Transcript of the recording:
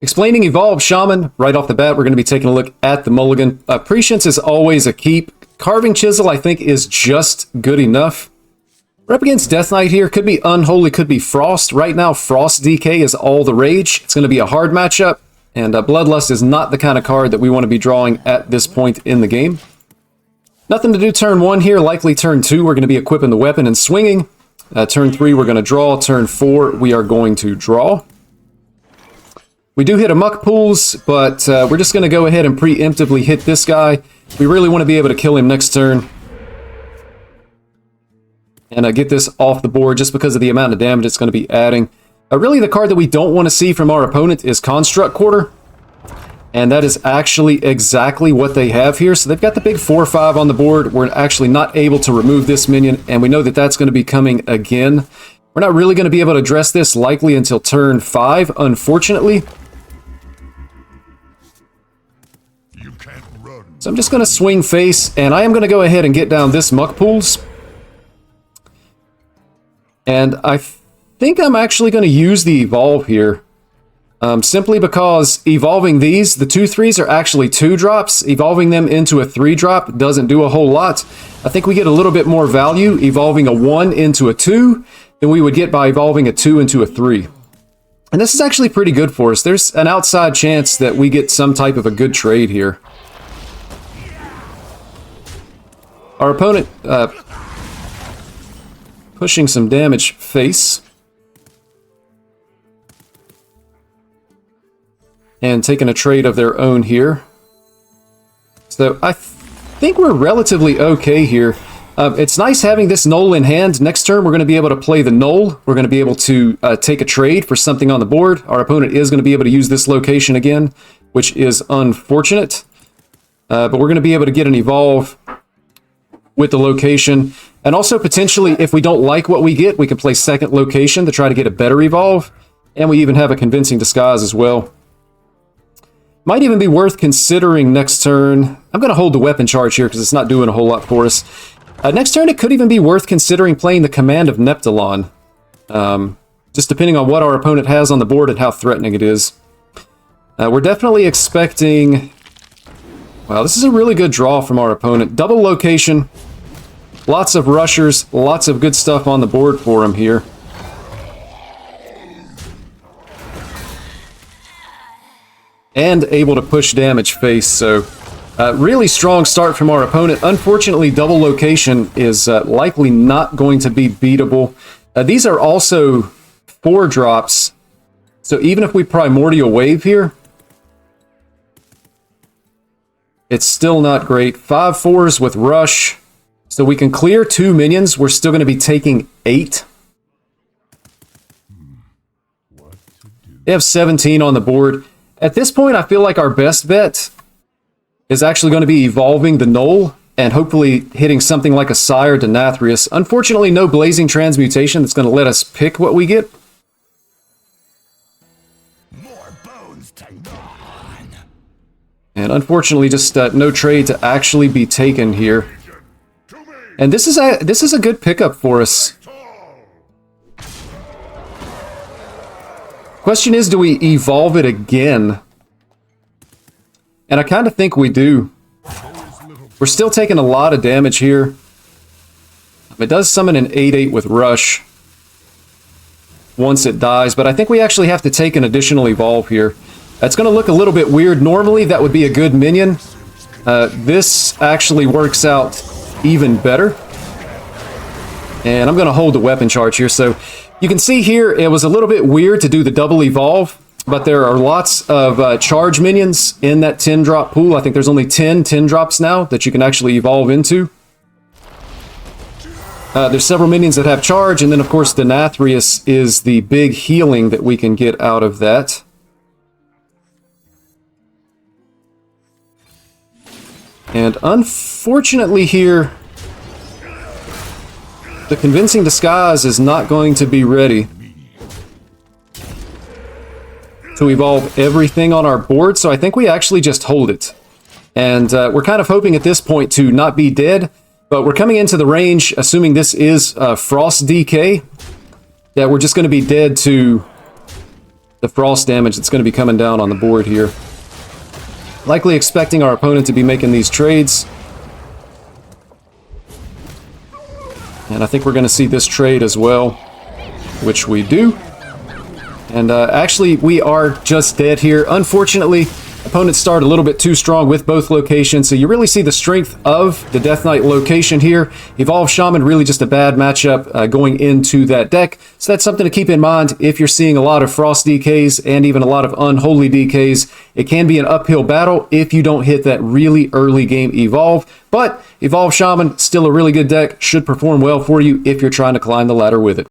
Explaining Evolve Shaman, right off the bat, we're going to be taking a look at the mulligan. Prescience is always a keep. Carving Chisel, I think, is just good enough. We're up against Death Knight here. Could be Unholy, could be Frost. Right now, Frost DK is all the rage. It's going to be a hard matchup, and Bloodlust is not the kind of card that we want to be drawing at this point in the game. Nothing to do turn 1 here. Likely turn 2, we're going to be equipping the weapon and swinging. Turn 3, we're going to draw. Turn 4, we are going to draw. We do hit a Muck Pools, but we're just going to go ahead and preemptively hit this guy. We really want to be able to kill him next turn. And get this off the board just because of the amount of damage it's going to be adding. Really, the card that we don't want to see from our opponent is Construct Quarter. And that is actually exactly what they have here. So they've got the big 4/5 on the board. We're actually not able to remove this minion, and we know that that's going to be coming again. We're not really going to be able to address this likely until turn 5, unfortunately. So I'm just going to swing face, and I am going to go ahead and get down this Muck Pools. And I think I'm actually going to use the Evolve here. Simply because evolving these, the 2/3s are actually 2-drops. Evolving them into a 3-drop doesn't do a whole lot. I think we get a little bit more value evolving a 1 into a 2 than we would get by evolving a 2 into a 3. And this is actually pretty good for us. There's an outside chance that we get some type of a good trade here. Our opponent pushing some damage face. And taking a trade of their own here. So I think we're relatively okay here. It's nice having this Null in hand. Next turn we're going to be able to play the Null. We're going to be able to take a trade for something on the board. Our opponent is going to be able to use this location again, which is unfortunate. But we're going to be able to get an Evolve with the location. And also potentially, if we don't like what we get, we can play second location to try to get a better Evolve. And we even have a Convincing Disguise as well. Might even be worth considering next turn. I'm going to hold the weapon charge here because it's not doing a whole lot for us. Next turn, it could even be worth considering playing the Command of Neptulon. Just depending on what our opponent has on the board and how threatening it is. We're definitely expecting... Wow, this is a really good draw from our opponent. Double location. Lots of rushers. Lots of good stuff on the board for him here. And able to push damage face, so really strong start from our opponent. Unfortunately, double location is likely not going to be beatable. These are also 4-drops, so even if we Primordial Wave here, it's still not great. 5/4s with Rush, so we can clear 2 minions. We're still going to be taking 8. They have 17 on the board. At this point, I feel like our best bet is actually going to be evolving the Null and hopefully hitting something like a Sire Denathrius. Unfortunately, no Blazing Transmutation that's going to let us pick what we get. More bones to gnaw. And unfortunately, just no trade to actually be taken here. And this is a good pickup for us. Question is, do we evolve it again? And I kind of think we do. We're still taking a lot of damage here. It does summon an 8/8 with Rush once it dies, but I think we actually have to take an additional evolve here. That's going to look a little bit weird. Normally, that would be a good minion. This actually works out even better. And I'm going to hold the weapon charge here, so... You can see here, it was a little bit weird to do the double evolve, but there are lots of charge minions in that 10-drop pool. I think there's only 10 drops now that you can actually evolve into. There's several minions that have charge, and then of course Denathrius is the big healing that we can get out of that. And unfortunately here... the Convincing Disguise is not going to be ready to evolve everything on our board, so I think we actually just hold it. And we're kind of hoping at this point to not be dead, but we're coming into the range, assuming this is Frost DK, that we're just going to be dead to the frost damage that's going to be coming down on the board here. Likely expecting our opponent to be making these trades. And I think we're going to see this trade as well, which we do. And actually, we are just dead here. Unfortunately, opponents start a little bit too strong with both locations, so you really see the strength of the Death Knight location here. Evolve Shaman, really just a bad matchup going into that deck. So that's something to keep in mind if you're seeing a lot of Frost DKs and even a lot of Unholy DKs. It can be an uphill battle if you don't hit that really early game Evolve. But Evolve Shaman, still a really good deck, should perform well for you if you're trying to climb the ladder with it.